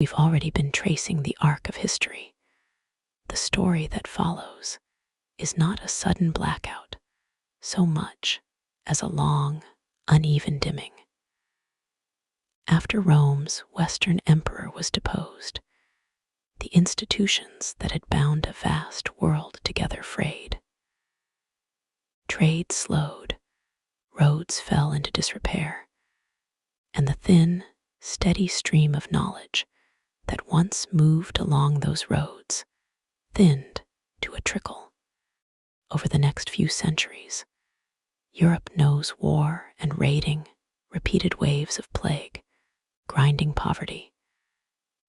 We've already been tracing the arc of history. The story that follows is not a sudden blackout, so much as a long, uneven dimming. After Rome's Western emperor was deposed, the institutions that had bound a vast world together frayed. Trade slowed, roads fell into disrepair, and the thin, steady stream of knowledge that once moved along those roads thinned to a trickle. Over the next few centuries, Europe knows war and raiding, repeated waves of plague, grinding poverty,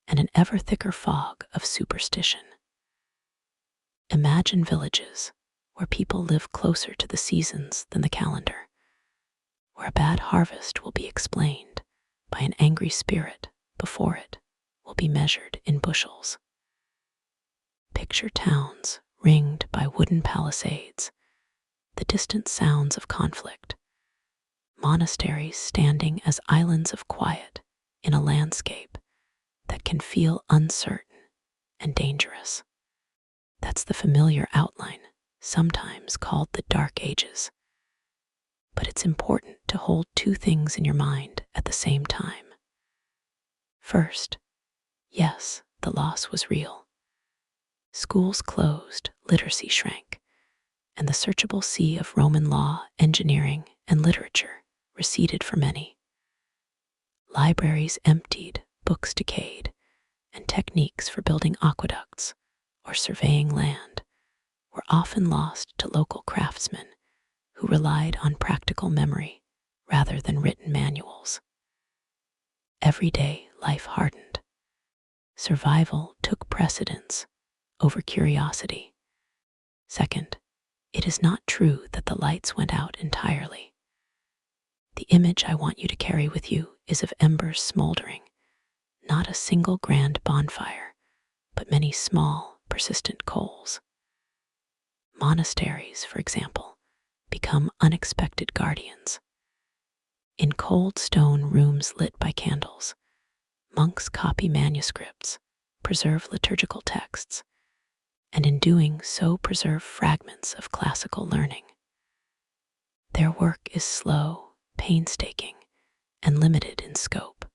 and an ever thicker fog of superstition. Imagine villages where people live closer to the seasons than the calendar, where a bad harvest will be explained by an angry spirit before it will be measured in bushels. Picture towns ringed by wooden palisades, the distant sounds of conflict, monasteries standing as islands of quiet in a landscape that can feel uncertain and dangerous. That's the familiar outline, sometimes called the Dark Ages. But it's important to hold two things in your mind at the same time. First, yes, the loss was real. Schools closed, literacy shrank, and the searchable sea of Roman law, engineering, and literature receded for many. Libraries emptied, books decayed, and techniques for building aqueducts or surveying land were often lost to local craftsmen who relied on practical memory rather than written manuals. Everyday life hardened. Survival took precedence over curiosity. Second, it is not true that the lights went out entirely. The image I want you to carry with you is of embers smoldering, not a single grand bonfire, but many small, persistent coals. Monasteries, for example, become unexpected guardians. In cold stone rooms lit by candles, monks copy manuscripts, preserve liturgical texts, and in doing so preserve fragments of classical learning. Their work is slow, painstaking, and limited in scope,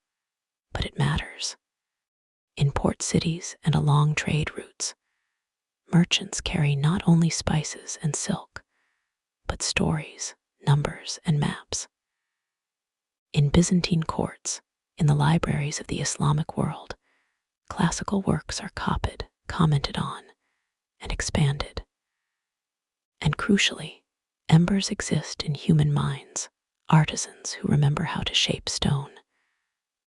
but it matters. In port cities and along trade routes, merchants carry not only spices and silk, but stories, numbers, and maps. In Byzantine courts, in the libraries of the Islamic world, classical works are copied, commented on, and expanded. And crucially, embers exist in human minds, artisans who remember how to shape stone,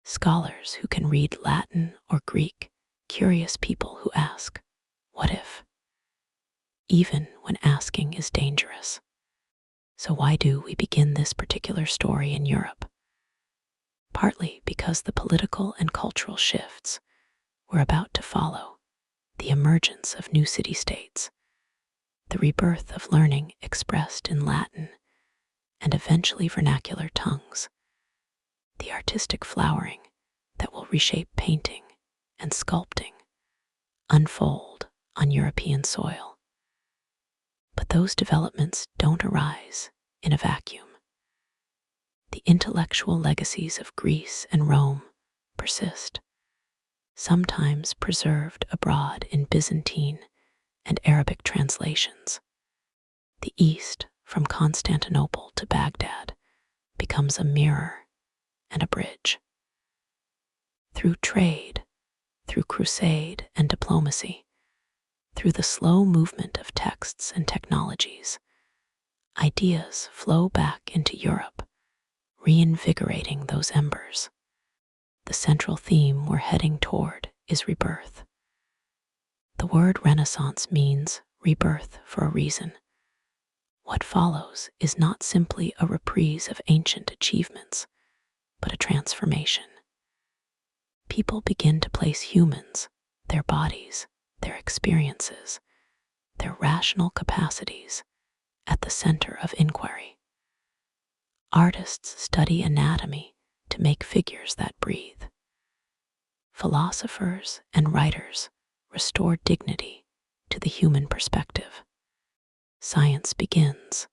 scholars who can read Latin or Greek, curious people who ask, what if? Even when asking is dangerous. So why do we begin this particular story in Europe? Partly because the political and cultural shifts we're about to follow, the emergence of new city-states, the rebirth of learning expressed in Latin and eventually vernacular tongues, the artistic flowering that will reshape painting and sculpting, unfold on European soil. But those developments don't arise in a vacuum. The intellectual legacies of Greece and Rome persist, sometimes preserved abroad in Byzantine and Arabic translations. The East, from Constantinople to Baghdad, becomes a mirror and a bridge. Through trade, through crusade and diplomacy, through the slow movement of texts and technologies, ideas flow back into Europe, reinvigorating those embers. The central theme we're heading toward is rebirth. The word Renaissance means rebirth for a reason. What follows is not simply a reprise of ancient achievements, but a transformation. People begin to place humans, their bodies, their experiences, their rational capacities at the center of inquiry. Artists study anatomy to make figures that breathe. philosophers and writers restored dignity to the human perspective. Science begins,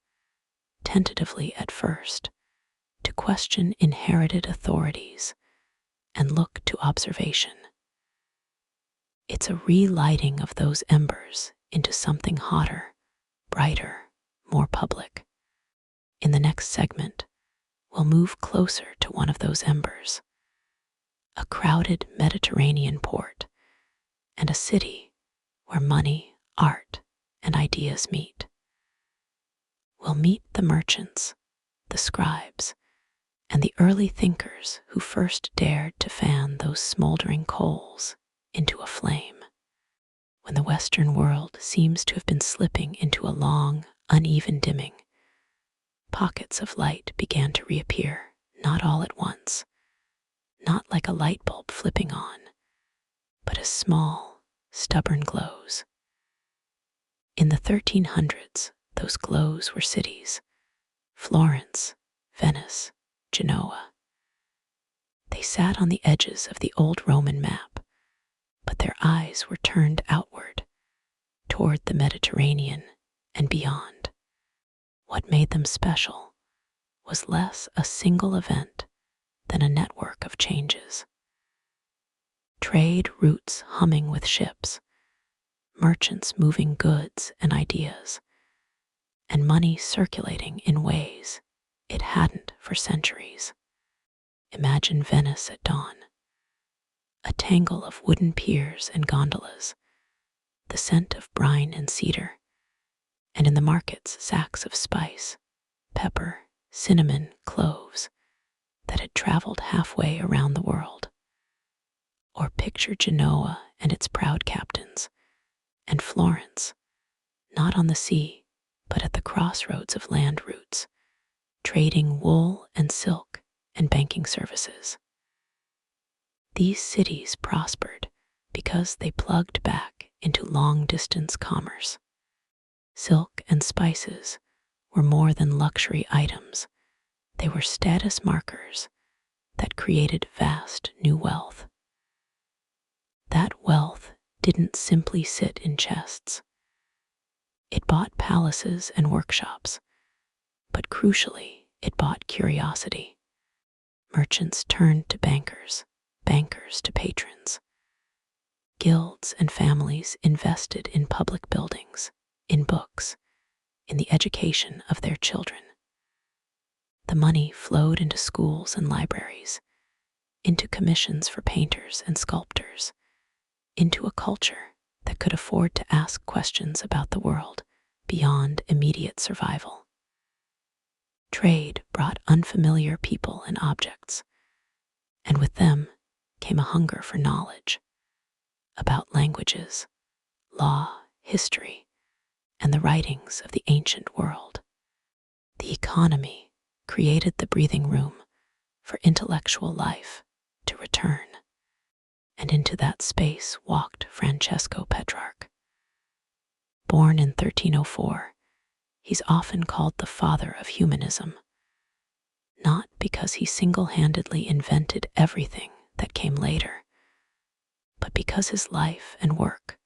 tentatively at first, to question inherited authorities and look to observation. It's a relighting of those embers into something hotter, brighter, more public. In the next segment, we'll move closer to one of those embers, a crowded Mediterranean port and a city where money, art, and ideas meet. We'll meet the merchants, the scribes, and the early thinkers who first dared to fan those smoldering coals into a flame. When the Western world seems to have been slipping into a long, uneven dimming, pockets of light began to reappear, not all at once, not like a light bulb flipping on, but as small, stubborn glows. In the 1300s, those glows were cities: Florence, Venice, Genoa. They sat on the edges of the old Roman map, but their eyes were turned outward, toward the Mediterranean and beyond. What made them special was less a single event than a network of changes. Trade routes humming with ships, merchants moving goods and ideas, and money circulating in ways it hadn't for centuries. Imagine Venice at dawn, a tangle of wooden piers and gondolas, the scent of brine and cedar, and in the markets sacks of spice, pepper, cinnamon, cloves that had traveled halfway around the world. Or picture Genoa and its proud captains, and Florence, not on the sea, but at the crossroads of land routes, trading wool and silk and banking services. These cities prospered because they plugged back into long-distance commerce. Silk and spices were more than luxury items. They were status markers that created vast new wealth. That wealth didn't simply sit in chests. It bought palaces and workshops, but crucially, it bought curiosity. Merchants turned to bankers, bankers to patrons. Guilds and families invested in public buildings, in books, in the education of their children. The money flowed into schools and libraries, into commissions for painters and sculptors, into a culture that could afford to ask questions about the world beyond immediate survival. Trade brought unfamiliar people and objects, and with them came a hunger for knowledge about languages, law, history, and the writings of the ancient world. The economy created the breathing room for intellectual life to return, and into that space walked Francesco Petrarch. Born in 1304, he's often called the father of humanism, not because he single-handedly invented everything that came later, but because his life and work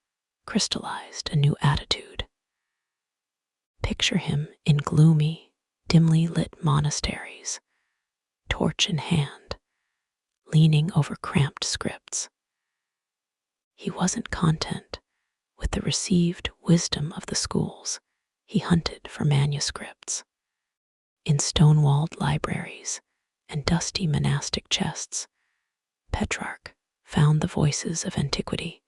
crystallized a new attitude. Picture him in gloomy, dimly lit monasteries, torch in hand, leaning over cramped scripts. He wasn't content with the received wisdom of the schools. He hunted for manuscripts. In stone-walled libraries and dusty monastic chests, Petrarch found the voices of antiquity,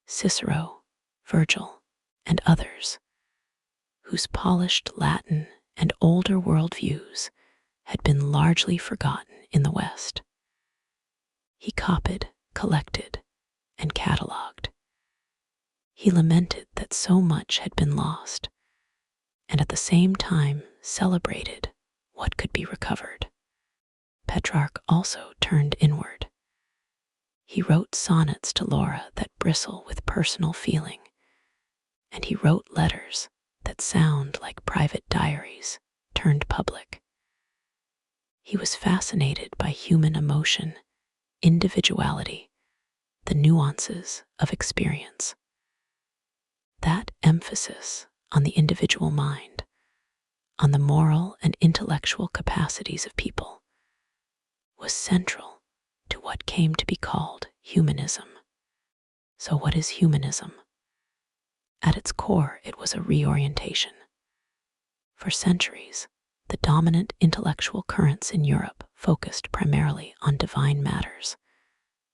Cicero, Virgil, and others, whose polished Latin and older worldviews had been largely forgotten in the West. He copied, collected, and catalogued. He lamented that so much had been lost, and at the same time celebrated what could be recovered. Petrarch also turned inward. He wrote sonnets to Laura that bristle with personal feeling, and he wrote letters that sound like private diaries turned public. He was fascinated by human emotion, individuality, the nuances of experience. That emphasis on the individual mind, on the moral and intellectual capacities of people, was central to what came to be called humanism. So what is humanism? At its core, it was a reorientation. For centuries, the dominant intellectual currents in Europe focused primarily on divine matters,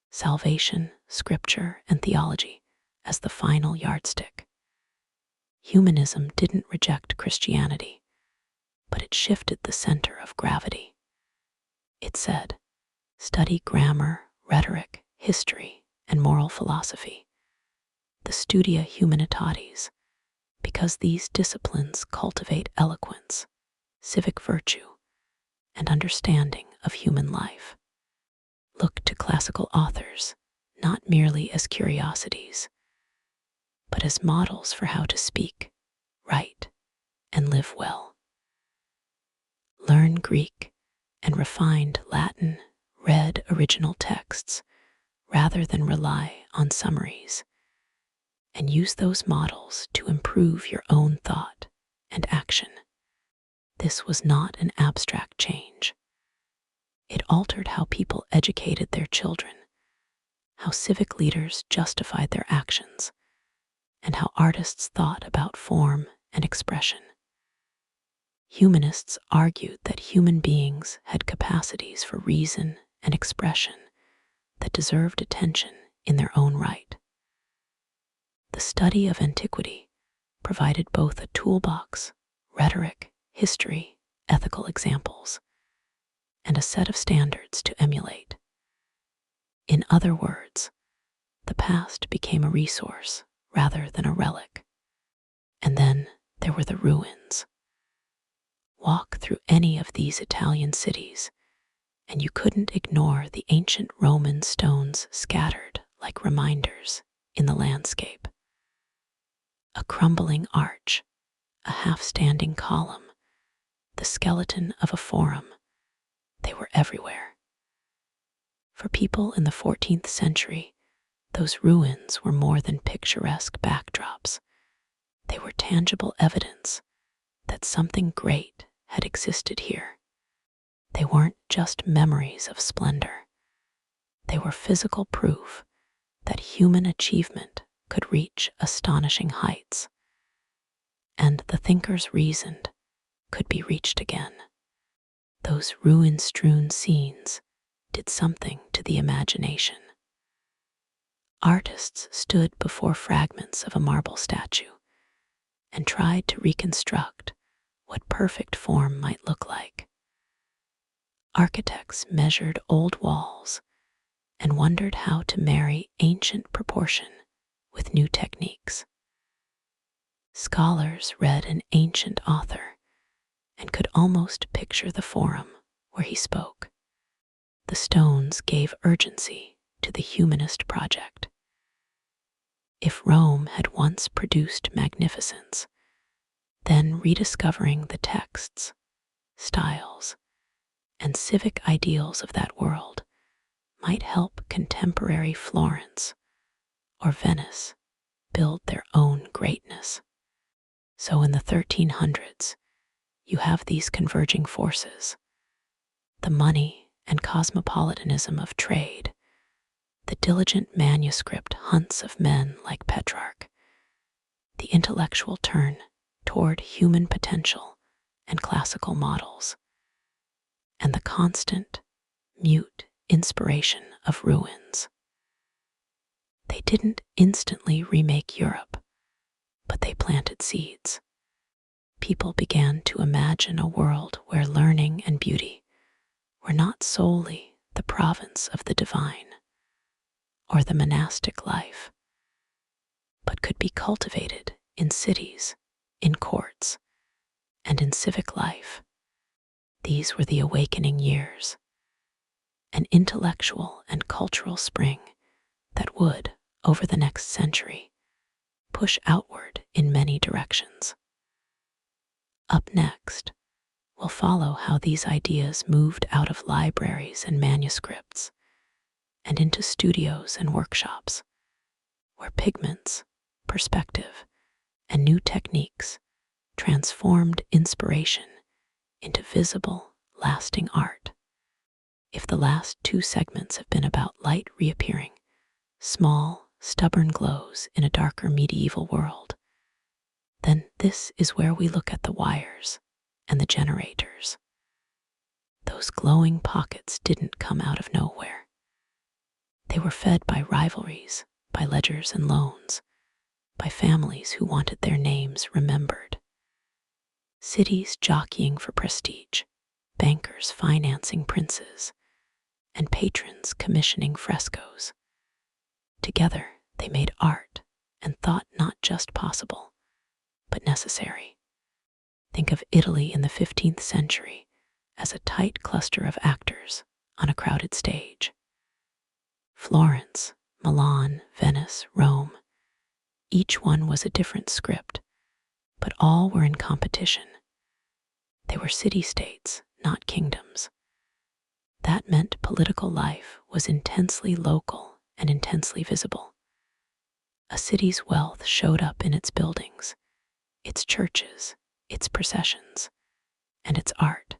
salvation, scripture, and theology as the final yardstick. Humanism didn't reject Christianity, but it shifted the center of gravity. It said, study grammar, rhetoric, history, and moral philosophy, the studia humanitatis, because these disciplines cultivate eloquence, civic virtue, and understanding of human life. Look to classical authors, not merely as curiosities, but as models for how to speak, write, and live well. Learn Greek and refined Latin, read original texts, rather than rely on summaries, and use those models to improve your own thought and action. This was not an abstract change. It altered how people educated their children, how civic leaders justified their actions, and how artists thought about form and expression. Humanists argued that human beings had capacities for reason and expression that deserved attention in their own right. The study of antiquity provided both a toolbox, rhetoric, history, ethical examples, and a set of standards to emulate. In other words, the past became a resource rather than a relic. And then there were the ruins. Walk through any of these Italian cities, and you couldn't ignore the ancient Roman stones scattered like reminders in the landscape. A crumbling arch, a half-standing column, the skeleton of a forum, they were everywhere. For people in the 14th century, those ruins were more than picturesque backdrops. They were tangible evidence that something great had existed here. They weren't just memories of splendor. They were physical proof that human achievement could reach astonishing heights, and the thinkers reasoned could be reached again. Those ruin-strewn scenes did something to the imagination. Artists stood before fragments of a marble statue and tried to reconstruct what perfect form might look like. Architects measured old walls and wondered how to marry ancient proportion with new techniques. Scholars read an ancient author and could almost picture the forum where he spoke. The stones gave urgency to the humanist project. If Rome had once produced magnificence, then rediscovering the texts, styles, and civic ideals of that world might help contemporary Florence or Venice build their own greatness. So in the 1300s, you have these converging forces: the money and cosmopolitanism of trade, the diligent manuscript hunts of men like Petrarch, the intellectual turn toward human potential and classical models, and the constant, mute inspiration of ruins. They didn't instantly remake Europe, but they planted seeds. People began to imagine a world where learning and beauty were not solely the province of the divine or the monastic life, but could be cultivated in cities, in courts, and in civic life. These were the awakening years, an intellectual and cultural spring that would, over the next century, push outward in many directions. Up next, we'll follow how these ideas moved out of libraries and manuscripts and into studios and workshops, where pigments, perspective, and new techniques transformed inspiration into visible, lasting art. If the last two segments have been about light reappearing, small, stubborn glows in a darker medieval world, then this is where we look at the wires and the generators. Those glowing pockets didn't come out of nowhere. They were fed by rivalries, by ledgers and loans, by families who wanted their names remembered. Cities jockeying for prestige, bankers financing princes, and patrons commissioning frescoes. Together, they made art and thought not just possible, but necessary. Think of Italy in the 15th century as a tight cluster of actors on a crowded stage. Florence, Milan, Venice, Rome, each one was a different script, but all were in competition. They were city-states, not kingdoms. That meant political life was intensely local and intensely visible. A city's wealth showed up in its buildings, its churches, its processions, and its art.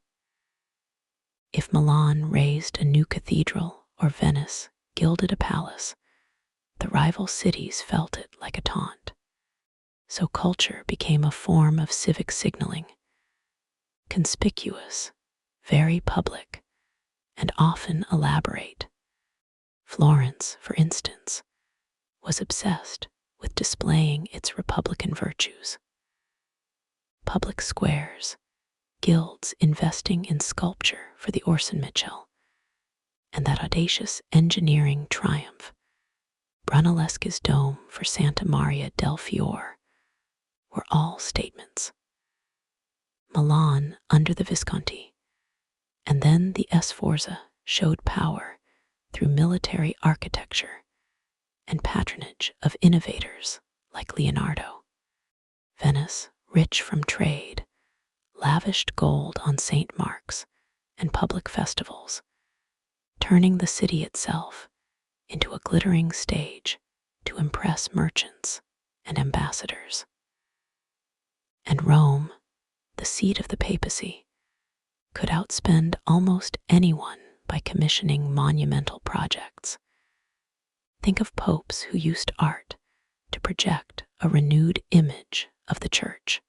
If Milan raised a new cathedral or Venice gilded a palace, the rival cities felt it like a taunt. So culture became a form of civic signaling, conspicuous, very public, and often elaborate. Florence, for instance, was obsessed with displaying its republican virtues. Public squares, guilds investing in sculpture for the Orson Mitchell, and that audacious engineering triumph, Brunelleschi's dome for Santa Maria del Fiore, were all statements. Milan under the Visconti, and then the Sforza showed power through military architecture and patronage of innovators like Leonardo. Venice, rich from trade, lavished gold on St. Mark's and public festivals, turning the city itself into a glittering stage to impress merchants and ambassadors. And Rome, the seat of the papacy, could outspend almost anyone by commissioning monumental projects. Think of popes who used art to project a renewed image of the church.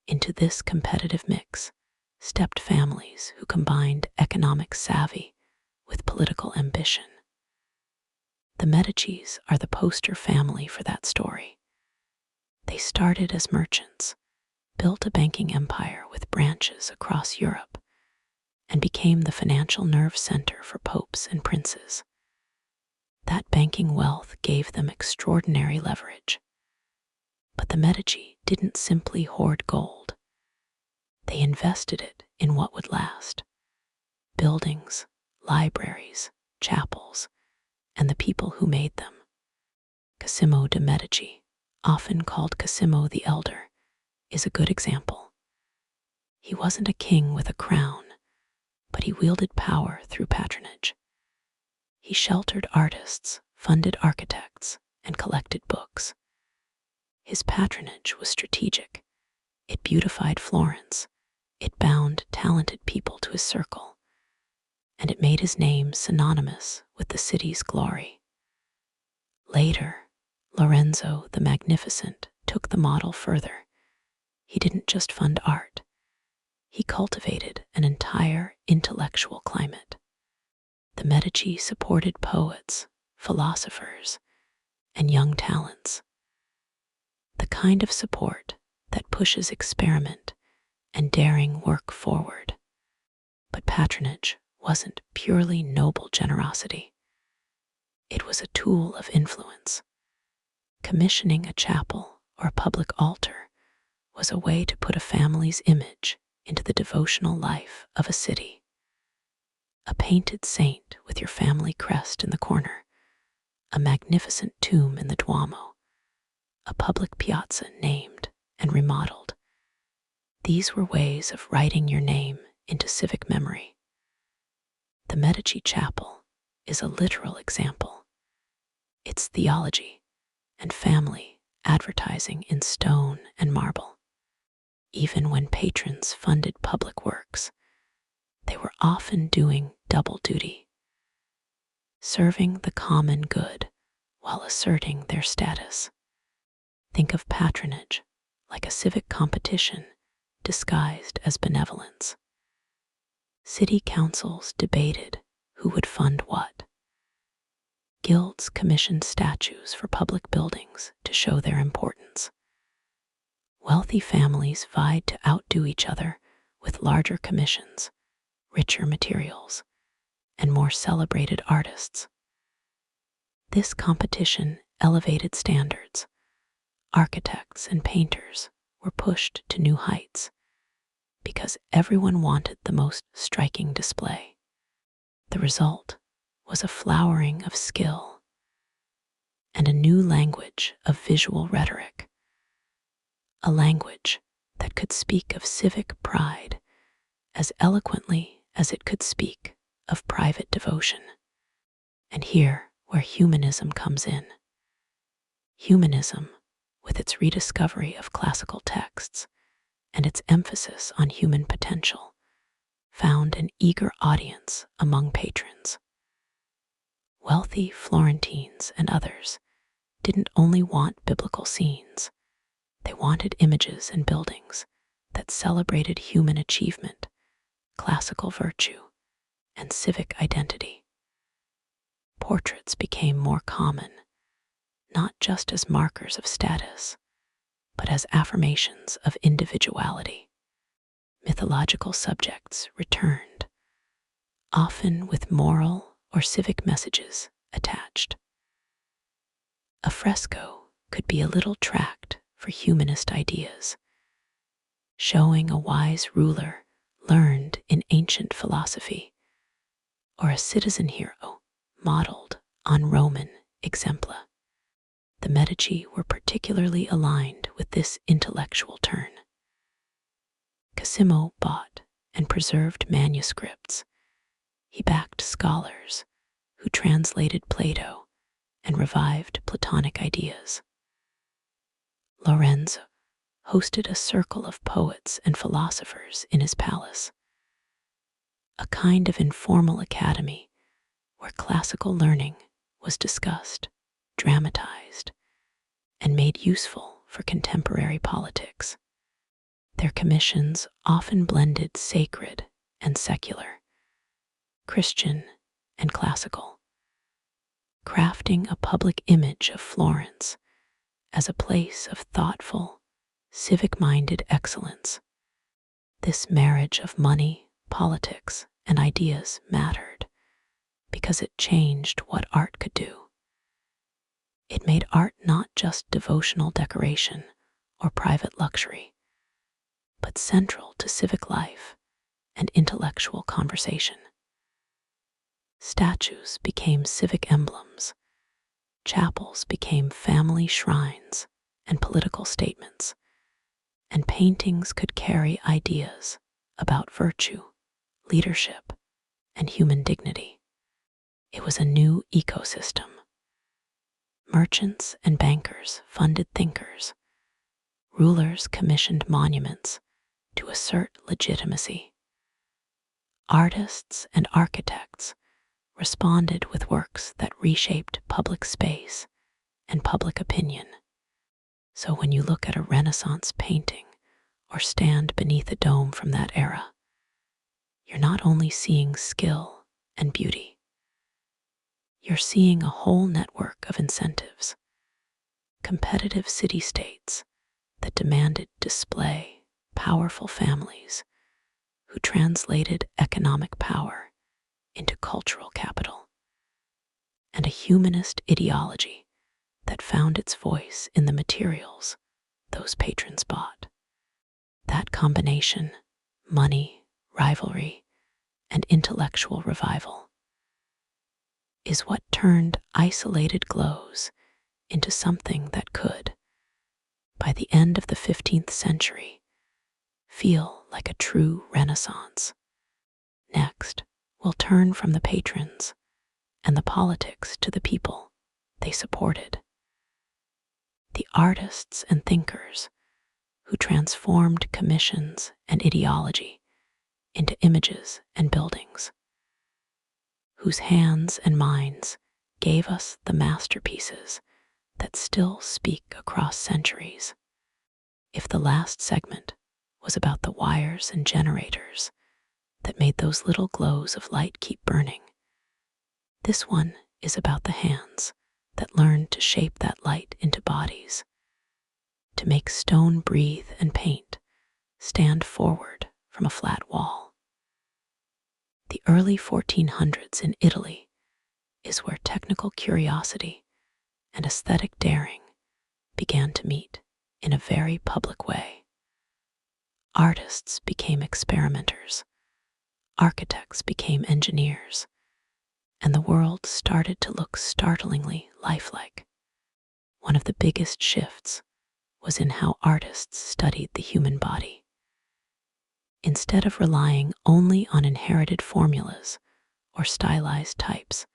Into this competitive mix stepped families who combined economic savvy with political ambition. The Medicis are the poster family for that story. They started as merchants, built a banking empire with branches across Europe, and became the financial nerve center for popes and princes. That banking wealth gave them extraordinary leverage. But the Medici didn't simply hoard gold. They invested it in what would last: buildings, libraries, chapels, and the people who made them. Cosimo de' Medici, often called Cosimo the Elder, is a good example. He wasn't a king with a crown, but he wielded power through patronage. He sheltered artists, funded architects, and collected books. His patronage was strategic. It beautified Florence, it bound talented people to his circle, and it made his name synonymous with the city's glory. Later, Lorenzo the Magnificent took the model further. He didn't just fund art. He cultivated an entire intellectual climate. The Medici supported poets, philosophers, and young talents. The kind of support that pushes experiment and daring work forward. But patronage wasn't purely noble generosity. It was a tool of influence. Commissioning a chapel or a public altar was a way to put a family's image into the devotional life of a city. A painted saint with your family crest in the corner, a magnificent tomb in the Duomo, a public piazza named and remodeled. These were ways of writing your name into civic memory. The Medici Chapel is a literal example. Its theology and family advertising in stone and marble. Even when patrons funded public works, they were often doing double duty, serving the common good while asserting their status. Think of patronage like a civic competition disguised as benevolence. City councils debated who would fund what. Guilds commissioned statues for public buildings to show their importance. Wealthy families vied to outdo each other with larger commissions, richer materials, and more celebrated artists. This competition elevated standards. Architects and painters were pushed to new heights because everyone wanted the most striking display. The result was a flowering of skill and a new language of visual rhetoric, a language that could speak of civic pride as eloquently as it could speak of private devotion. And here where humanism comes in. Humanism, with its rediscovery of classical texts and its emphasis on human potential, found an eager audience among patrons. Wealthy Florentines and others didn't only want biblical scenes, they wanted images and buildings that celebrated human achievement, classical virtue, and civic identity. Portraits became more common, not just as markers of status, but as affirmations of individuality. Mythological subjects returned, often with moral or civic messages attached. A fresco could be a little tract for humanist ideas, showing a wise ruler learned in ancient philosophy, or a citizen hero modeled on Roman exempla. The Medici were particularly aligned with this intellectual turn. Cosimo bought and preserved manuscripts. He backed scholars who translated Plato and revived Platonic ideas. Lorenzo hosted a circle of poets and philosophers in his palace, a kind of informal academy where classical learning was discussed, dramatized, and made useful for contemporary politics. Their commissions often blended sacred and secular, Christian and classical, crafting a public image of Florence as a place of thoughtful, civic-minded excellence. This marriage of money, politics, and ideas mattered because it changed what art could do. It made art not just devotional decoration or private luxury, but central to civic life and intellectual conversation. Statues became civic emblems, chapels became family shrines and political statements, and paintings could carry ideas about virtue, leadership, and human dignity. It was a new ecosystem. Merchants and bankers funded thinkers. Rulers commissioned monuments to assert legitimacy. Artists and architects responded with works that reshaped public space and public opinion. So when you look at a Renaissance painting or stand beneath a dome from that era, you're not only seeing skill and beauty, you're seeing a whole network of incentives, competitive city-states that demanded display, powerful families who translated economic power into cultural capital, and a humanist ideology that found its voice in the materials those patrons bought. That combination, money, rivalry, and intellectual revival, is what turned isolated glows into something that could, by the end of the 15th century, feel like a true renaissance. Next, we'll turn from the patrons and the politics to the people they supported. The artists and thinkers who transformed commissions and ideology into images and buildings, whose hands and minds gave us the masterpieces that still speak across centuries. If the last segment was about the wires and generators that made those little glows of light keep burning, this one is about the hands that learned to shape that light into bodies, to make stone breathe and paint stand forward from a flat wall. The early 1400s in Italy is where technical curiosity and aesthetic daring began to meet in a very public way. Artists became experimenters, architects became engineers, and the world started to look startlingly lifelike. One of the biggest shifts was in how artists studied the human body. Instead of relying only on inherited formulas or stylized types,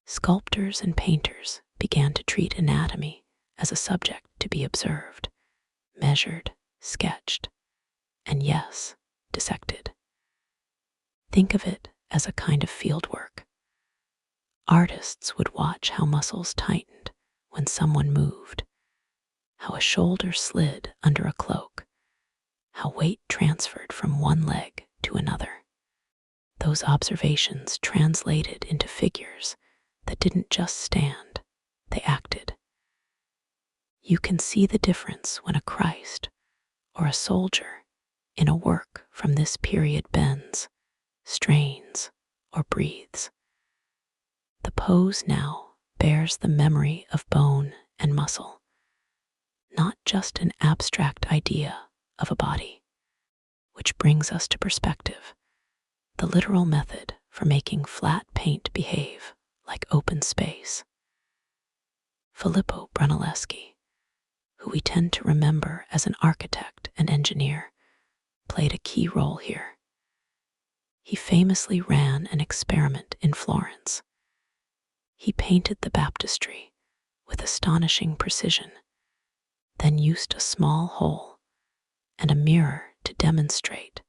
sculptors and painters began to treat anatomy as a subject to be observed, measured, sketched, and yes, dissected. Think of it as a kind of field work. Artists would watch how muscles tightened when someone moved, how a shoulder slid under a cloak, how weight transferred from one leg to another. Those observations translated into figures that didn't just stand, they acted. You can see the difference when a Christ or a soldier in a work from this period bends, strains, or breathes. The pose now bears the memory of bone and muscle, not just an abstract idea of a body. Which brings us to perspective, the literal method for making flat paint behave like open space. Filippo Brunelleschi, who we tend to remember as an architect and engineer, played a key role here. He famously ran an experiment in Florence. He painted the baptistry with astonishing precision, then used a small hole and a mirror to demonstrate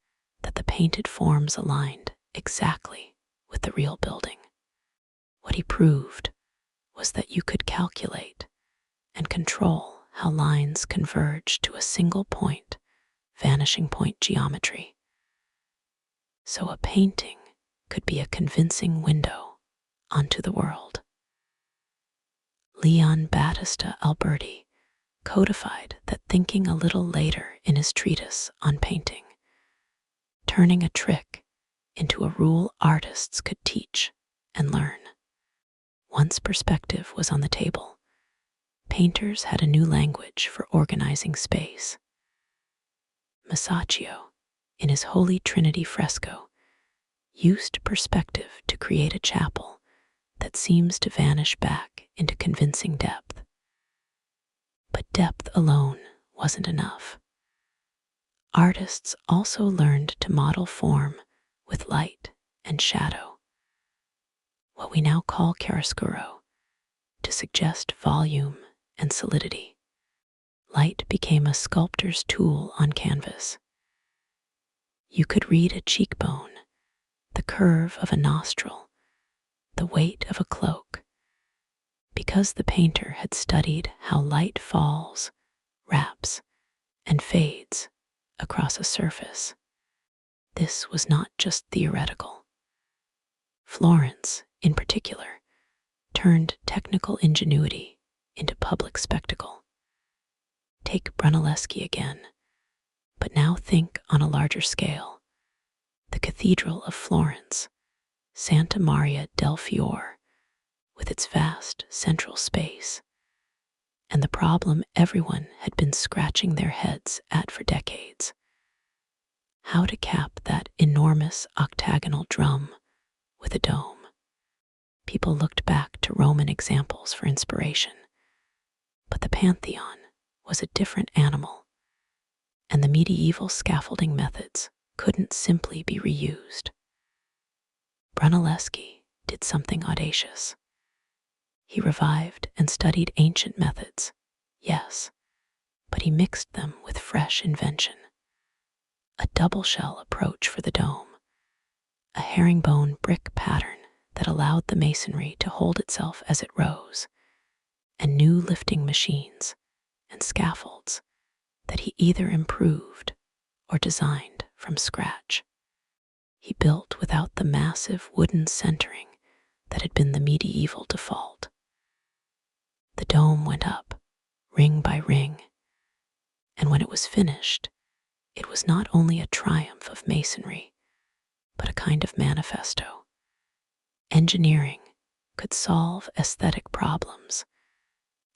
that the painted forms aligned exactly with the real building. What he proved was that you could calculate and control how lines converge to a single point, vanishing point geometry. So a painting could be a convincing window onto the world. Leon Battista Alberti codified that thinking a little later in his treatise on painting, turning a trick into a rule artists could teach and learn. Once perspective was on the table, painters had a new language for organizing space. Masaccio, in his Holy Trinity fresco, used perspective to create a chapel that seems to vanish back into convincing depth. But depth alone wasn't enough. Artists also learned to model form with light and shadow, what we now call chiaroscuro, to suggest volume and solidity. Light became a sculptor's tool on canvas. You could read a cheekbone, the curve of a nostril, the weight of a cloak, because the painter had studied how light falls, wraps, and fades across a surface. This was not just theoretical. Florence, in particular, turned technical ingenuity into public spectacle. Take Brunelleschi again, but now think on a larger scale. The Cathedral of Florence, Santa Maria del Fiore, with its vast central space, and the problem everyone had been scratching their heads at for decades: how to cap that enormous octagonal drum with a dome. People looked back to Roman examples for inspiration, but the Pantheon was a different animal, and the medieval scaffolding methods couldn't simply be reused. Brunelleschi did something audacious. He revived and studied ancient methods, yes, but he mixed them with fresh invention. A double shell approach for the dome, a herringbone brick pattern that allowed the masonry to hold itself as it rose, and new lifting machines and scaffolds that he either improved or designed from scratch. He built without the massive wooden centering that had been the medieval default. The dome went up, ring by ring, and when it was finished, it was not only a triumph of masonry, but a kind of manifesto. Engineering could solve aesthetic problems,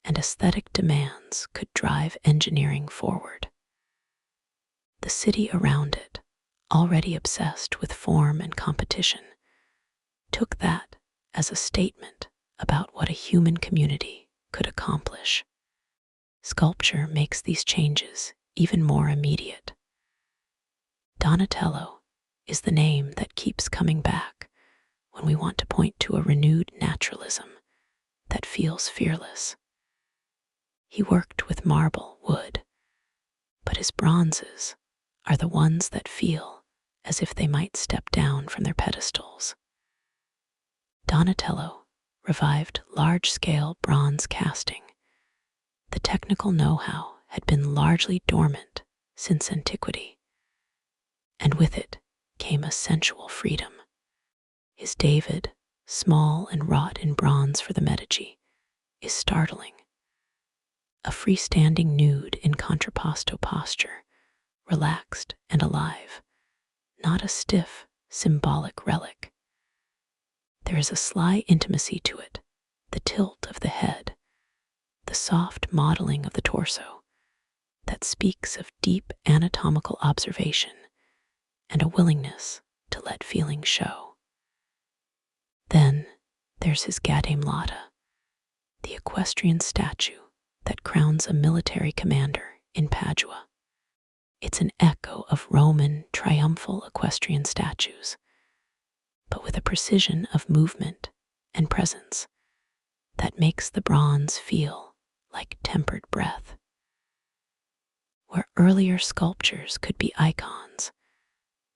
and aesthetic demands could drive engineering forward. The city around it, already obsessed with form and competition, took that as a statement about what a human community could accomplish. Sculpture makes these changes even more immediate. Donatello is the name that keeps coming back when we want to point to a renewed naturalism that feels fearless. He worked with marble, wood, but his bronzes are the ones that feel as if they might step down from their pedestals. Donatello revived large-scale bronze casting. The technical know-how had been largely dormant since antiquity, and with it came a sensual freedom. His David, small and wrought in bronze for the Medici, is startling. A freestanding nude in contrapposto posture, relaxed and alive, not a stiff, symbolic relic. There is a sly intimacy to it, the tilt of the head, the soft modeling of the torso, that speaks of deep anatomical observation and a willingness to let feeling show. Then there's his Gadame Lotta, the equestrian statue that crowns a military commander in Padua. It's an echo of Roman triumphal equestrian statues, but with a precision of movement and presence that makes the bronze feel like tempered breath. Where earlier sculptures could be icons,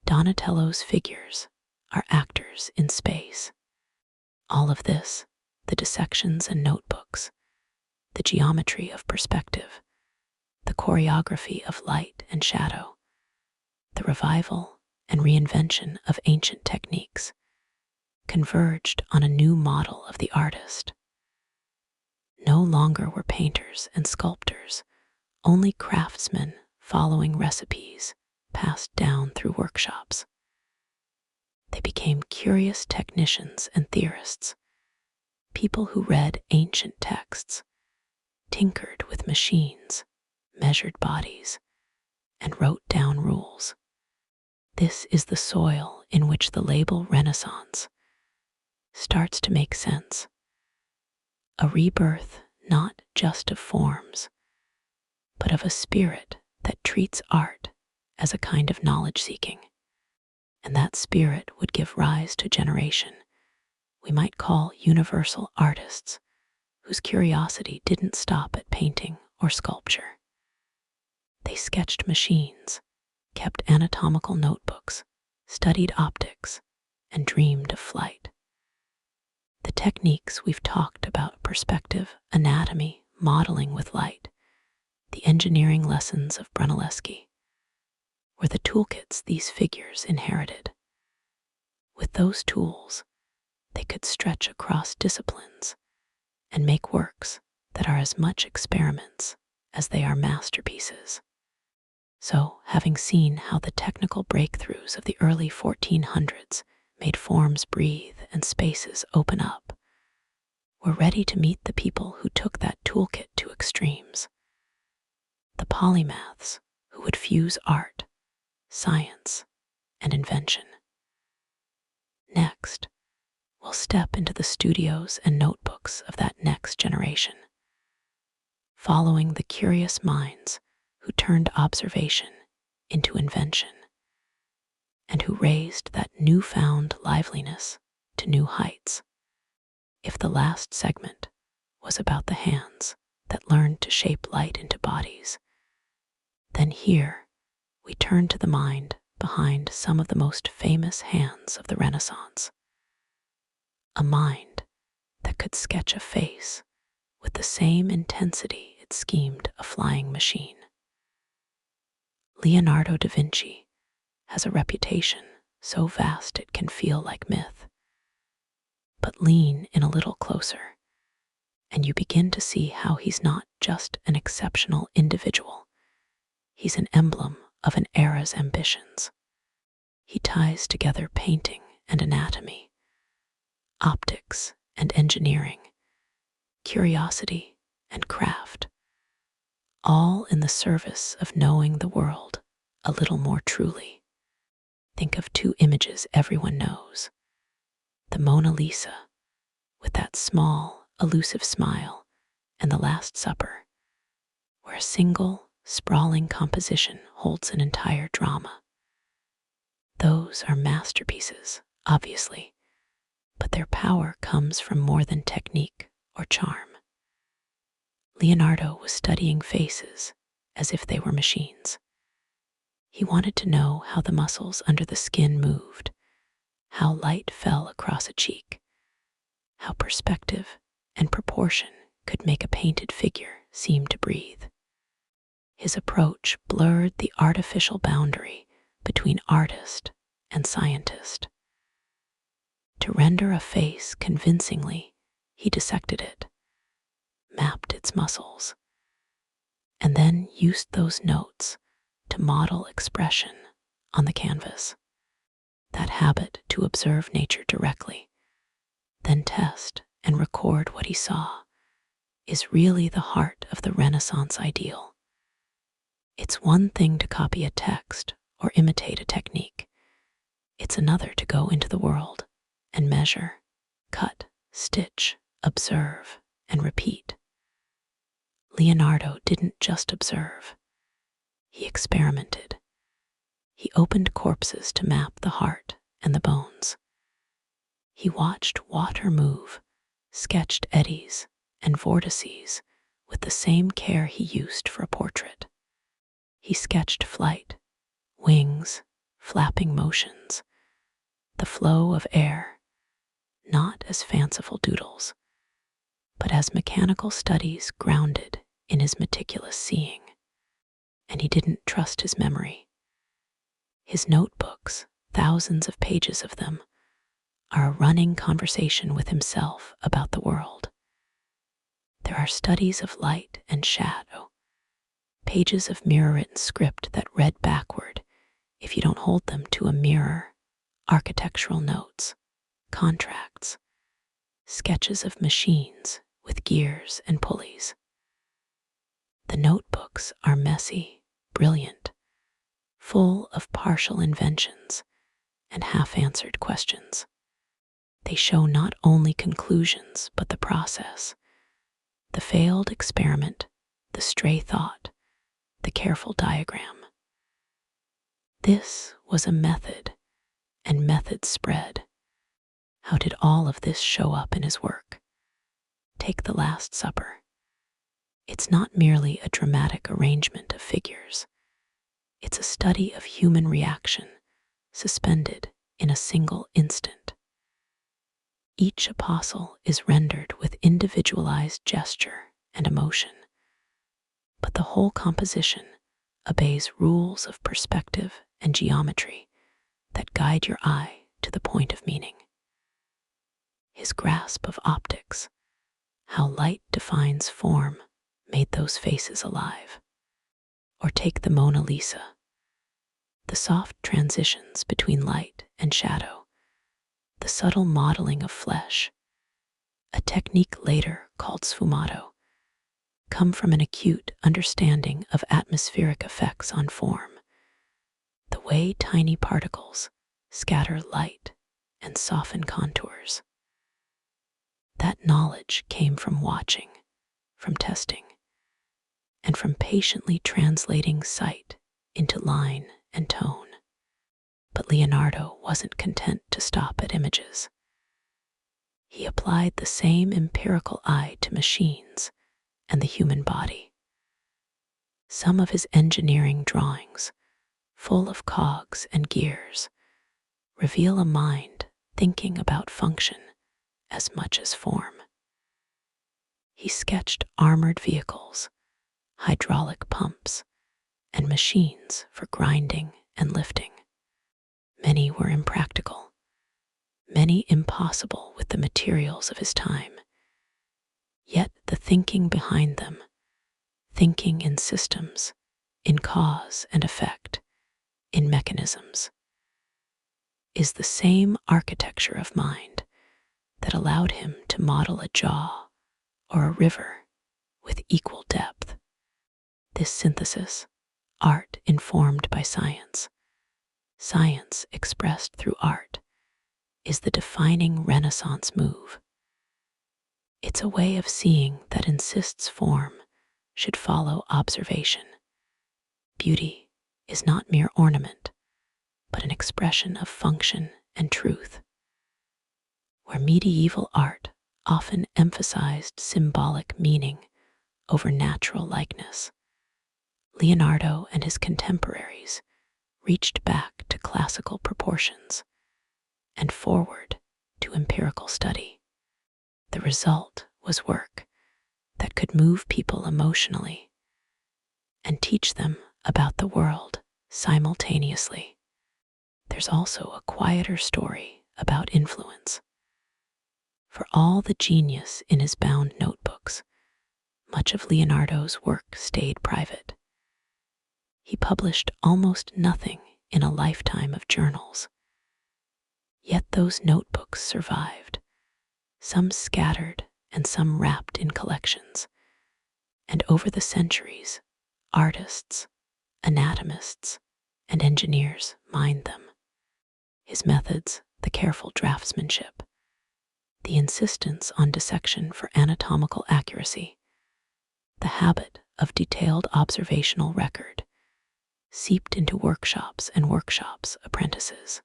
Donatello's figures are actors in space. All of this, the dissections and notebooks, the geometry of perspective, the choreography of light and shadow, the revival and reinvention of ancient techniques, converged on a new model of the artist. No longer were painters and sculptors only craftsmen following recipes passed down through workshops. They became curious technicians and theorists, people who read ancient texts, tinkered with machines, measured bodies, and wrote down rules. This is the soil in which the label Renaissance starts to make sense. A rebirth not just of forms, but of a spirit that treats art as a kind of knowledge-seeking. And that spirit would give rise to a generation we might call universal artists, whose curiosity didn't stop at painting or sculpture. They sketched machines, kept anatomical notebooks, studied optics, and dreamed of flight. The techniques we've talked about, perspective, anatomy, modeling with light, the engineering lessons of Brunelleschi, were the toolkits these figures inherited. With those tools, they could stretch across disciplines and make works that are as much experiments as they are masterpieces. So, having seen how the technical breakthroughs of the early 1400s made forms breathe and spaces open up, we're ready to meet the people who took that toolkit to extremes. The polymaths who would fuse art, science, and invention. Next, we'll step into the studios and notebooks of that next generation, following the curious minds who turned observation into invention, and who raised that newfound liveliness to new heights. if the last segment was about the hands that learned to shape light into bodies, then here we turn to the mind behind some of the most famous hands of the Renaissance. A mind that could sketch a face with the same intensity it schemed a flying machine. Leonardo da Vinci has a reputation so vast it can feel like myth. But lean in a little closer, and you begin to see how he's not just an exceptional individual. He's an emblem of an era's ambitions. He ties together painting and anatomy, optics and engineering, curiosity and craft, all in the service of knowing the world a little more truly. Think of two images everyone knows. The Mona Lisa, with that small, elusive smile, and the Last Supper, where a single, sprawling composition holds an entire drama. Those are masterpieces, obviously, but their power comes from more than technique or charm. Leonardo was studying faces as if they were machines. He wanted to know how the muscles under the skin moved, how light fell across a cheek, how perspective and proportion could make a painted figure seem to breathe. His approach blurred the artificial boundary between artist and scientist. To render a face convincingly, he dissected it, mapped its muscles, and then used those notes to model expression on the canvas. That habit to observe nature directly, then test and record what he saw, is really the heart of the Renaissance ideal. It's one thing to copy a text or imitate a technique. It's another to go into the world and measure, cut, stitch, observe, and repeat. Leonardo didn't just observe. He experimented. He opened corpses to map the heart and the bones. He watched water move, sketched eddies and vortices with the same care he used for a portrait. He sketched flight, wings, flapping motions, the flow of air, not as fanciful doodles, but as mechanical studies grounded in his meticulous seeing. And he didn't trust his memory. His notebooks, thousands of pages of them, are a running conversation with himself about the world. There are studies of light and shadow, pages of mirror-written script that read backward if you don't hold them to a mirror, architectural notes, contracts, sketches of machines with gears and pulleys. The notebooks are messy, brilliant, full of partial inventions and half-answered questions. They show not only conclusions, but the process, the failed experiment, the stray thought, the careful diagram. This was a method, and methods spread. How did all of this show up in his work? Take the Last Supper. It's not merely a dramatic arrangement of figures. It's a study of human reaction, suspended in a single instant. Each apostle is rendered with individualized gesture and emotion, but the whole composition obeys rules of perspective and geometry that guide your eye to the point of meaning. His grasp of optics, how light defines form, made those faces alive. Or take the Mona Lisa, the soft transitions between light and shadow, the subtle modeling of flesh, a technique later called sfumato, come from an acute understanding of atmospheric effects on form, the way tiny particles scatter light and soften contours. That knowledge came from watching, from testing, and from patiently translating sight into line and tone. But Leonardo wasn't content to stop at images. He applied the same empirical eye to machines and the human body. Some of his engineering drawings, full of cogs and gears, reveal a mind thinking about function as much as form. He sketched armored vehicles, hydraulic pumps, and machines for grinding and lifting. Many were impractical, many impossible with the materials of his time. Yet the thinking behind them, thinking in systems, in cause and effect, in mechanisms, is the same architecture of mind that allowed him to model a jaw or a river with equal depth. This synthesis, art informed by science, science expressed through art, is the defining Renaissance move. It's a way of seeing that insists form should follow observation. Beauty is not mere ornament, but an expression of function and truth. Where medieval art often emphasized symbolic meaning over natural likeness, Leonardo and his contemporaries reached back to classical proportions and forward to empirical study. The result was work that could move people emotionally and teach them about the world simultaneously. There's also a quieter story about influence. For all the genius in his bound notebooks, much of Leonardo's work stayed private. He published almost nothing in a lifetime of journals. Yet those notebooks survived, some scattered and some wrapped in collections. And over the centuries, artists, anatomists, and engineers mined them. His methods, the careful draftsmanship, the insistence on dissection for anatomical accuracy, the habit of detailed observational record, seeped into workshops and workshops' apprentices.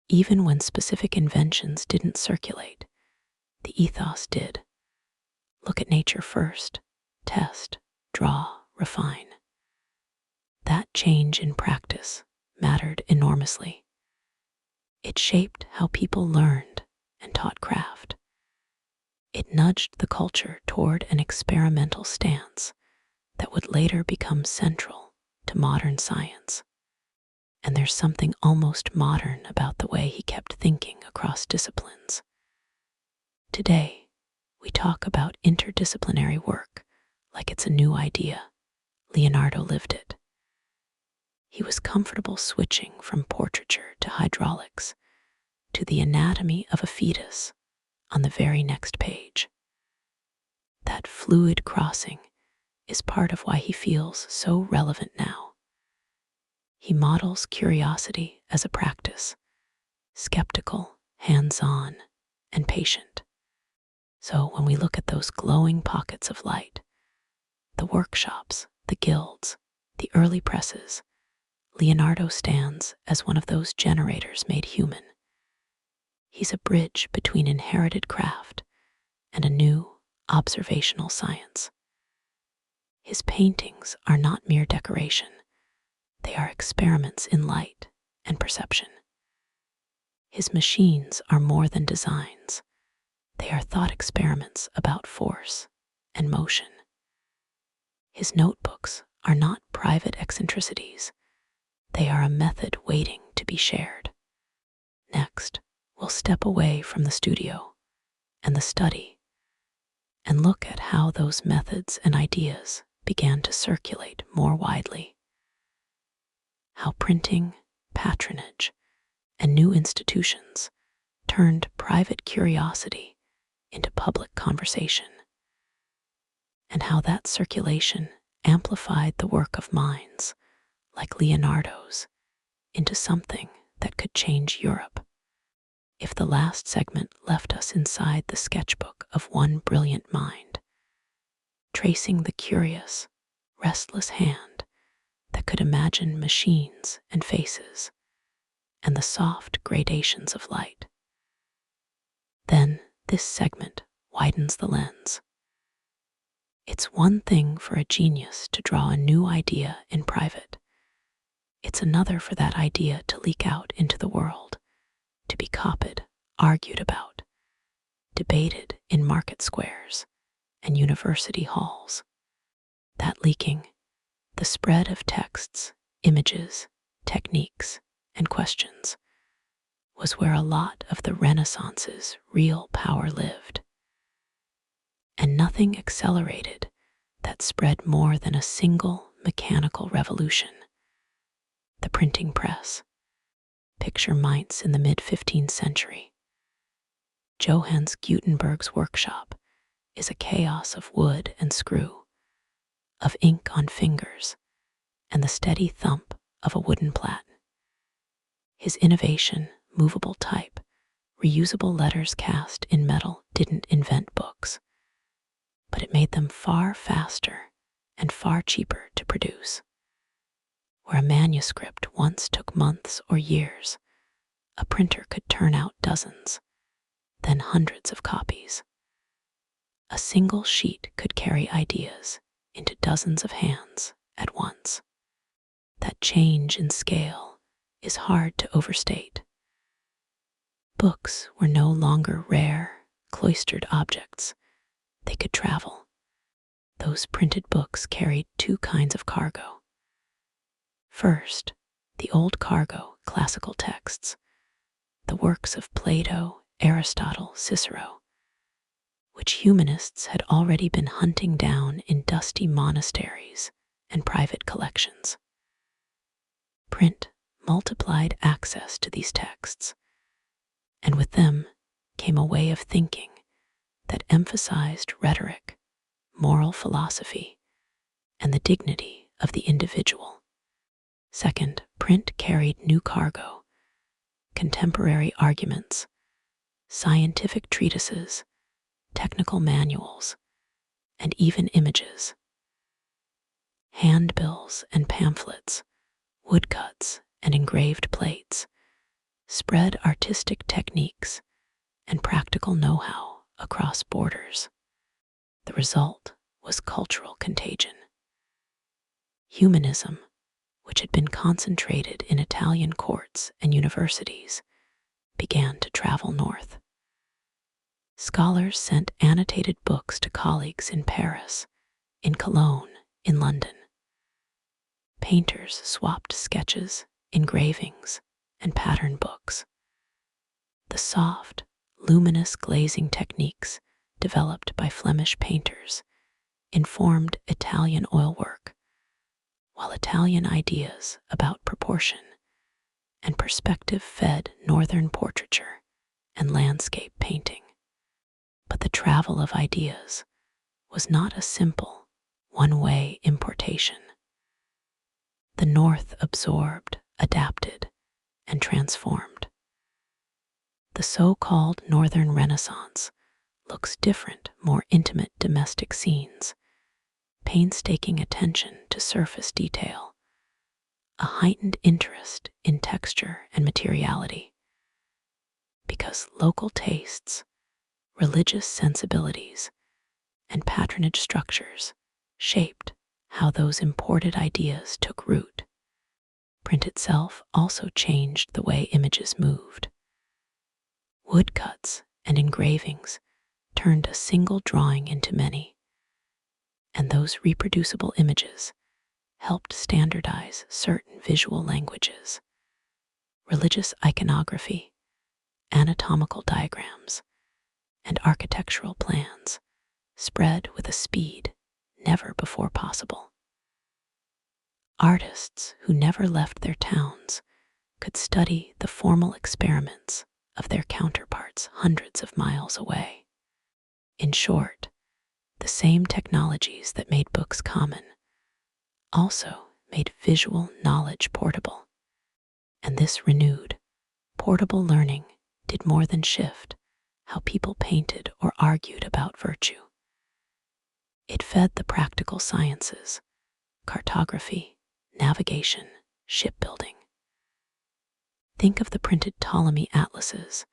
Even when specific inventions didn't circulate, the ethos did. Look at nature first, test, draw, refine. That change in practice mattered enormously. It shaped how people learned and taught craft. It nudged the culture toward an experimental stance that would later become central to modern science. And there's something almost modern about the way he kept thinking across disciplines. Today, we talk about interdisciplinary work like it's a new idea. Leonardo lived it. He was comfortable switching from portraiture to hydraulics to the anatomy of a fetus on the very next page. That fluid crossing is part of why he feels so relevant now. He models curiosity as a practice, skeptical, hands-on, and patient. So when we look at those glowing pockets of light, the workshops, the guilds, the early presses, Leonardo stands as one of those generators made human. He's a bridge between inherited craft and a new observational science. His paintings are not mere decoration. They are experiments in light and perception. His machines are more than designs. They are thought experiments about force and motion. His notebooks are not private eccentricities. They are a method waiting to be shared. Next, we'll step away from the studio and the study and look at how those methods and ideas began to circulate more widely. How printing, patronage, and new institutions turned private curiosity into public conversation, and how that circulation amplified the work of minds like Leonardo's into something that could change Europe. If the last segment left us inside the sketchbook of one brilliant mind, tracing the curious, restless hand that could imagine machines and faces and the soft gradations of light, Then this segment widens the lens. It's one thing for a genius to draw a new idea in private. It's another for that idea to leak out into the world, to be copied, argued about, debated in market squares and university halls. That leaking, the spread of texts, images, techniques, and questions, was where a lot of the Renaissance's real power lived. And nothing accelerated that spread more than a single mechanical revolution: the printing press. Picture Mainz in the mid-15th century. Johannes Gutenberg's workshop is a chaos of wood and screw, of ink on fingers, and the steady thump of a wooden plat. His innovation, movable type, reusable letters cast in metal, didn't invent books, but it made them far faster and far cheaper to produce. Where a manuscript once took months or years, a printer could turn out dozens, then hundreds of copies. A single sheet could carry ideas into dozens of hands at once. That change in scale is hard to overstate. Books were no longer rare, cloistered objects. They could travel. Those printed books carried two kinds of cargo. First, the old cargo, classical texts, the works of Plato, Aristotle, Cicero, which humanists had already been hunting down in dusty monasteries and private collections. Print multiplied access to these texts, and with them came a way of thinking that emphasized rhetoric, moral philosophy, and the dignity of the individual. Second, print carried new cargo: contemporary arguments, scientific treatises, technical manuals, and even images. Handbills and pamphlets, woodcuts and engraved plates spread artistic techniques and practical know-how across borders. The result was cultural contagion. Humanism, which had been concentrated in Italian courts and universities, began to travel north. Scholars sent annotated books to colleagues in Paris, in Cologne, in London. Painters swapped sketches, engravings, and pattern books. The soft, luminous glazing techniques developed by Flemish painters informed Italian oilwork, while Italian ideas about proportion and perspective fed northern portraiture and landscape painting. But the travel of ideas was not a simple, one-way importation. The North absorbed, adapted, and transformed. The so-called Northern Renaissance looks different, more intimate domestic scenes, painstaking attention to surface detail, a heightened interest in texture and materiality. Because local tastes, religious sensibilities, and patronage structures shaped how those imported ideas took root. Print itself also changed the way images moved. Woodcuts and engravings turned a single drawing into many, and those reproducible images helped standardize certain visual languages. Religious iconography, anatomical diagrams, and architectural plans spread with a speed never before possible. Artists who never left their towns could study the formal experiments of their counterparts hundreds of miles away. In short, the same technologies that made books common also made visual knowledge portable. And this renewed, portable learning did more than shift how people painted or argued about virtue. It fed the practical sciences: cartography, navigation, shipbuilding. Think of the printed Ptolemy atlases,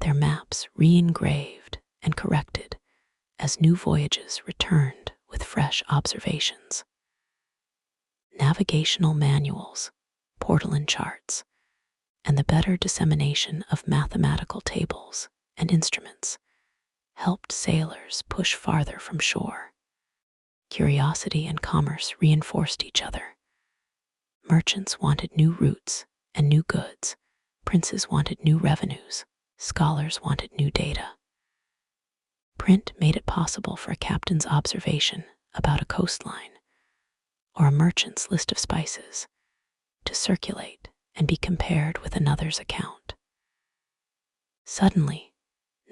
their maps re-engraved and corrected as new voyages returned with fresh observations. Navigational manuals, portal charts, and the better dissemination of mathematical tables and instruments helped sailors push farther from shore. Curiosity and commerce reinforced each other. Merchants wanted new routes and new goods. Princes wanted new revenues. Scholars wanted new data. Print made it possible for a captain's observation about a coastline or a merchant's list of spices to circulate and be compared with another's account. Suddenly,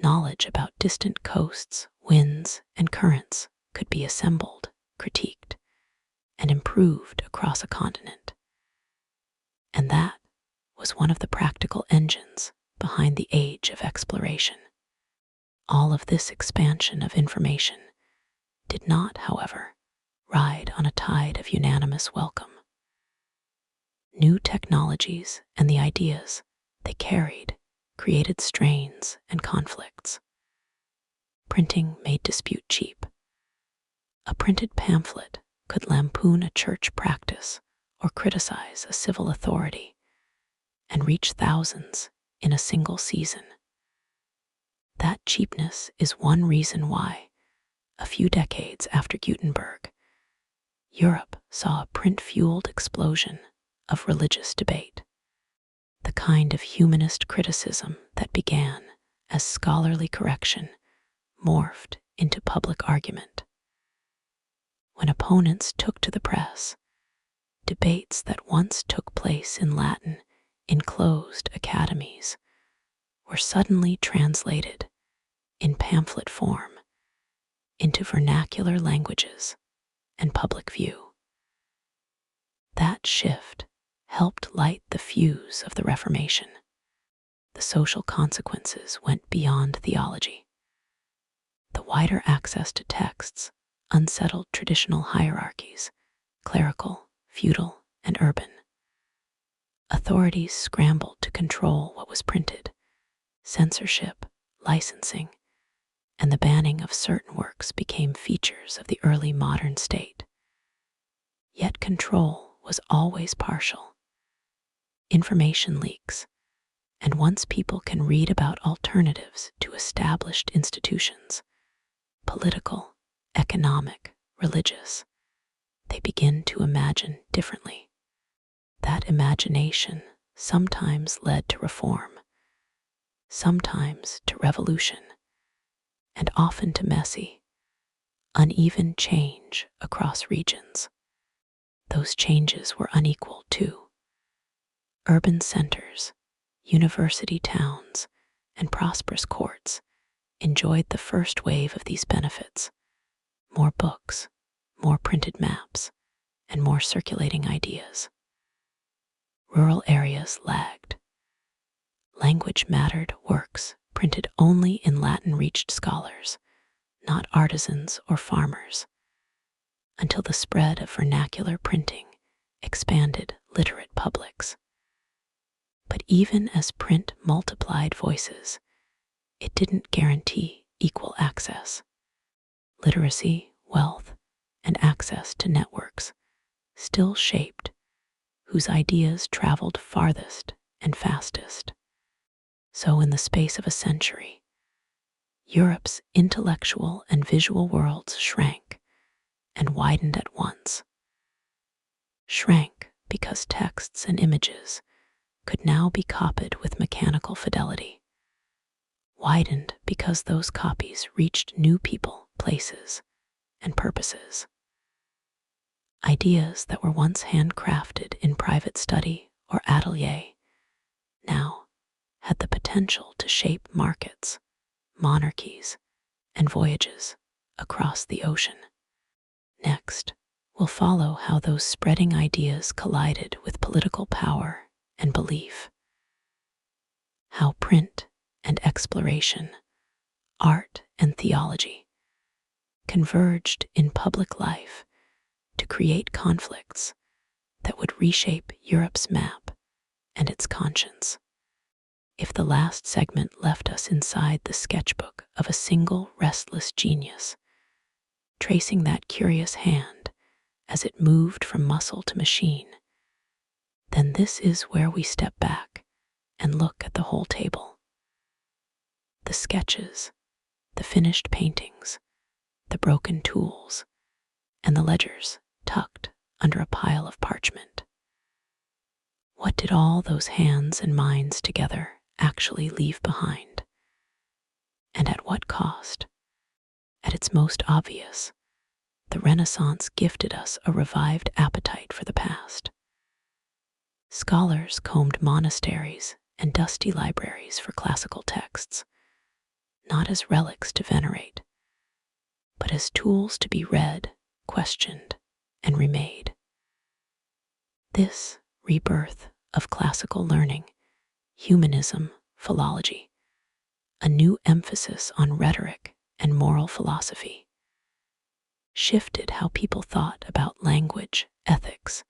knowledge about distant coasts, winds, and currents could be assembled, critiqued, and improved across a continent. And that was one of the practical engines behind the age of exploration. All of this expansion of information did not, however, ride on a tide of unanimous welcome. New technologies and the ideas they carried created strains and conflicts. Printing made dispute cheap. A printed pamphlet could lampoon a church practice or criticize a civil authority and reach thousands in a single season. That cheapness is one reason why, a few decades after Gutenberg, Europe saw a print-fueled explosion of religious debate. The kind of humanist criticism that began as scholarly correction morphed into public argument. When opponents took to the press, debates that once took place in Latin in closed academies were suddenly translated in pamphlet form into vernacular languages and public view. That shift helped light the fuse of the Reformation. The social consequences went beyond theology. The wider access to texts unsettled traditional hierarchies, clerical, feudal, and urban. Authorities scrambled to control what was printed. Censorship, licensing, and the banning of certain works became features of the early modern state. Yet control was always partial. Information leaks, and once people can read about alternatives to established institutions, political, economic, religious, they begin to imagine differently. That imagination sometimes led to reform, sometimes to revolution, and often to messy, uneven change across regions. Those changes were unequal too. Urban centers, university towns, and prosperous courts enjoyed the first wave of these benefits: more books, more printed maps, and more circulating ideas. Rural areas lagged. Language mattered works printed only in Latin reached scholars, not artisans or farmers, until the spread of vernacular printing expanded literate publics. But even as print multiplied voices, it didn't guarantee equal access. Literacy, wealth, and access to networks still shaped whose ideas traveled farthest and fastest. So in the space of a century, Europe's intellectual and visual worlds shrank and widened at once. Shrank because texts and images could now be copied with mechanical fidelity. Widened because those copies reached new people, places, and purposes. Ideas that were once handcrafted in private study or atelier now had the potential to shape markets, monarchies, and voyages across the ocean. Next, we'll follow how those spreading ideas collided with political power and belief. How print and exploration, art and theology converged in public life to create conflicts that would reshape Europe's map and its conscience. if the last segment left us inside the sketchbook of a single restless genius, tracing that curious hand as it moved from muscle to machine, then this is where we step back and look at the whole table. The sketches, the finished paintings, the broken tools, and the ledgers tucked under a pile of parchment. What did all those hands and minds together actually leave behind? And at what cost? At its most obvious, the Renaissance gifted us a revived appetite for the past. Scholars combed monasteries and dusty libraries for classical texts, not as relics to venerate, but as tools to be read, questioned, and remade. This rebirth of classical learning, humanism, philology, a new emphasis on rhetoric and moral philosophy, shifted how people thought about language, ethics,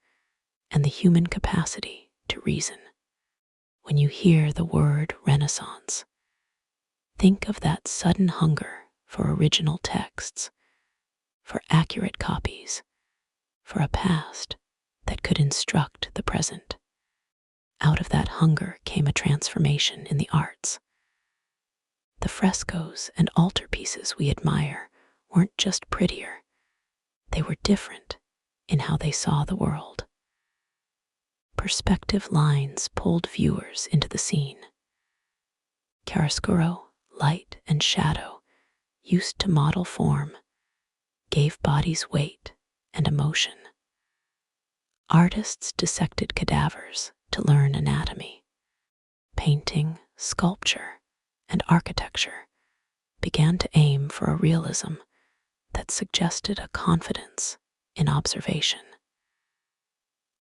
and the human capacity to reason. When you hear the word Renaissance, think of that sudden hunger for original texts, for accurate copies, for a past that could instruct the present. Out of that hunger came a transformation in the arts. The frescoes and altarpieces we admire weren't just prettier, they were different in how they saw the world. Perspective lines pulled viewers into the scene. Chiaroscuro, light and shadow, used to model form, gave bodies weight and emotion. Artists dissected cadavers to learn anatomy. Painting, sculpture, and architecture began to aim for a realism that suggested a confidence in observation.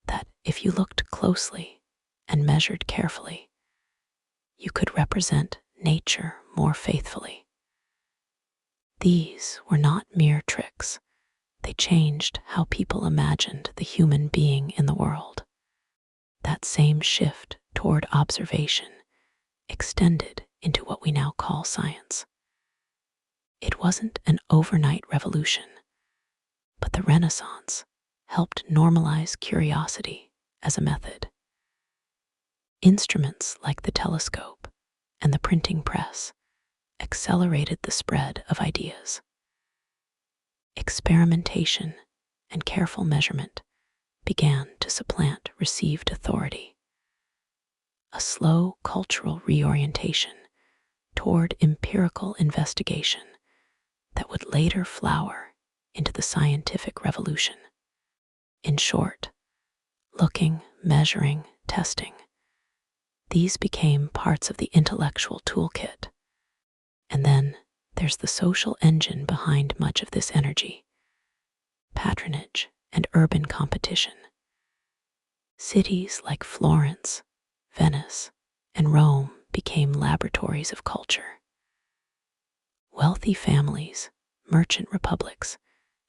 That if you looked closely and measured carefully, you could represent nature more faithfully. These were not mere tricks. They changed how people imagined the human being in the world. That same shift toward observation extended into what we now call science. It wasn't an overnight revolution, but the Renaissance helped normalize curiosity as a method. Instruments like the telescope and the printing press accelerated the spread of ideas. Experimentation and careful measurement began to supplant received authority. A slow cultural reorientation toward empirical investigation that would later flower into the scientific revolution. In short, looking, measuring, testing, these became parts of the intellectual toolkit. And then there's the social engine behind much of this energy: patronage and urban competition. Cities like Florence, Venice, and Rome became laboratories of culture. Wealthy families, merchant republics,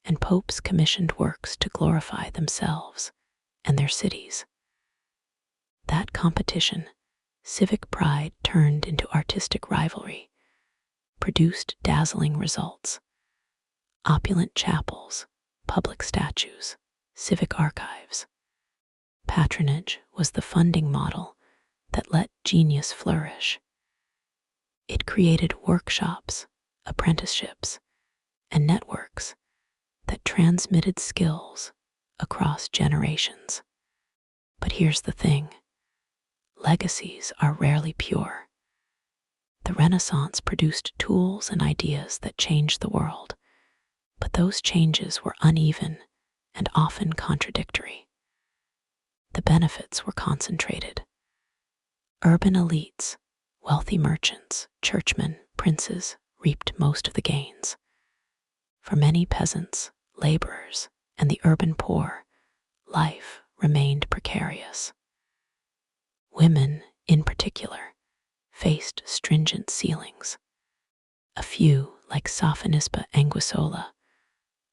and popes commissioned works to glorify themselves and their cities. That competition, civic pride turned into artistic rivalry, produced dazzling results: opulent chapels, public statues, civic archives. Patronage was the funding model that let genius flourish. It created workshops, apprenticeships, and networks that transmitted skills across generations. But here's the thing: legacies are rarely pure. The Renaissance produced tools and ideas that changed the world, but those changes were uneven and often contradictory. The benefits were concentrated. Urban elites, wealthy merchants, churchmen, princes reaped most of the gains. For many peasants, laborers, and the urban poor, life remained precarious. Women, in particular, faced stringent ceilings. A few, like Sophonisba Anguissola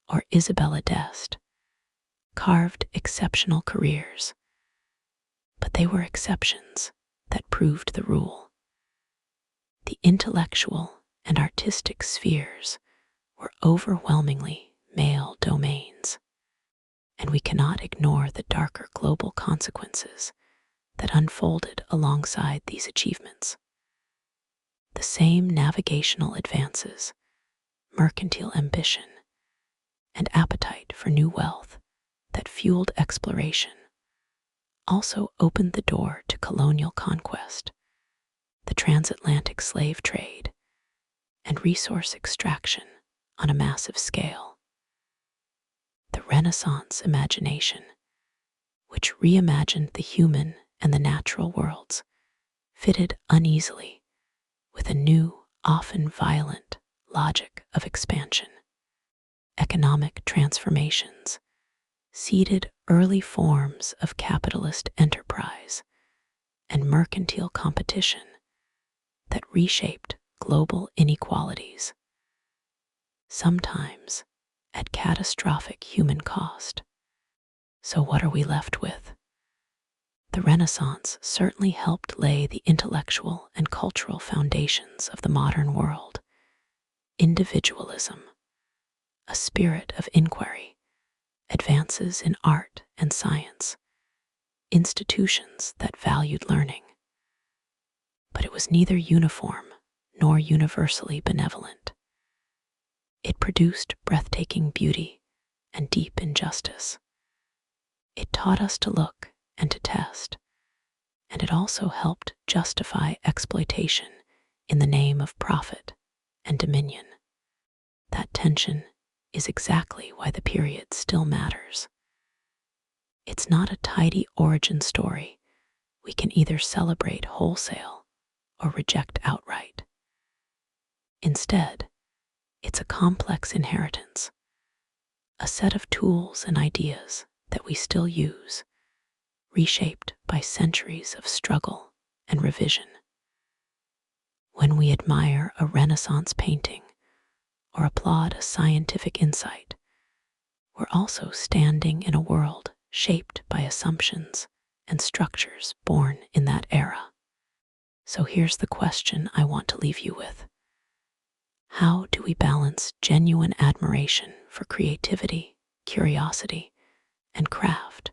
or Isabella d'Este, carved exceptional careers, but they were exceptions that proved the rule. The intellectual and artistic spheres were overwhelmingly male domains, and we cannot ignore the darker global consequences that unfolded alongside these achievements. The same navigational advances, mercantile ambition, and appetite for new wealth that fueled exploration also opened the door to colonial conquest, the transatlantic slave trade, and resource extraction on a massive scale. The Renaissance imagination, which reimagined the human and the natural worlds, fitted uneasily with a new, often violent logic of expansion. Economic transformations seeded early forms of capitalist enterprise and mercantile competition that reshaped global inequalities, sometimes at catastrophic human cost. So what are we left with? The Renaissance certainly helped lay the intellectual and cultural foundations of the modern world. Individualism, a spirit of inquiry, advances in art and science, institutions that valued learning. But it was neither uniform nor universally benevolent. It produced breathtaking beauty and deep injustice. It taught us to look and to test, and it also helped justify exploitation in the name of profit and dominion. That tension is exactly why the period still matters. It's not a tidy origin story we can either celebrate wholesale or reject outright. Instead, it's a complex inheritance, a set of tools and ideas that we still use, reshaped by centuries of struggle and revision. When we admire a Renaissance painting or applaud a scientific insight, we're also standing in a world shaped by assumptions and structures born in that era. So here's the question I want to leave you with. How do we balance genuine admiration for creativity, curiosity, and craft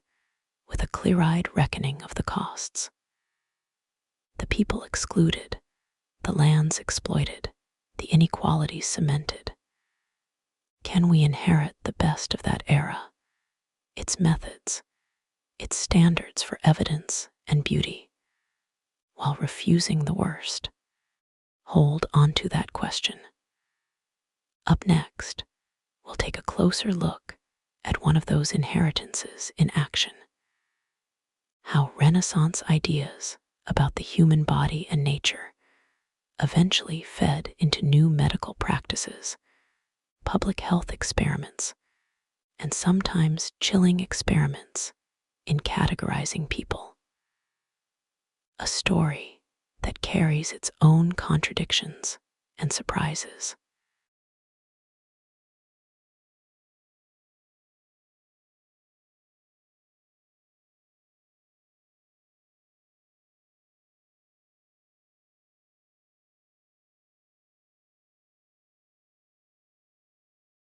with a clear-eyed reckoning of the costs? The people excluded, the lands exploited, the inequalities cemented. Can we inherit the best of that era, its methods, its standards for evidence and beauty, while refusing the worst? Hold on to that question. Up next, we'll take a closer look at one of those inheritances in action. How Renaissance ideas about the human body and nature eventually fed into new medical practices, public health experiments, and sometimes chilling experiments in categorizing people. A story that carries its own contradictions and surprises.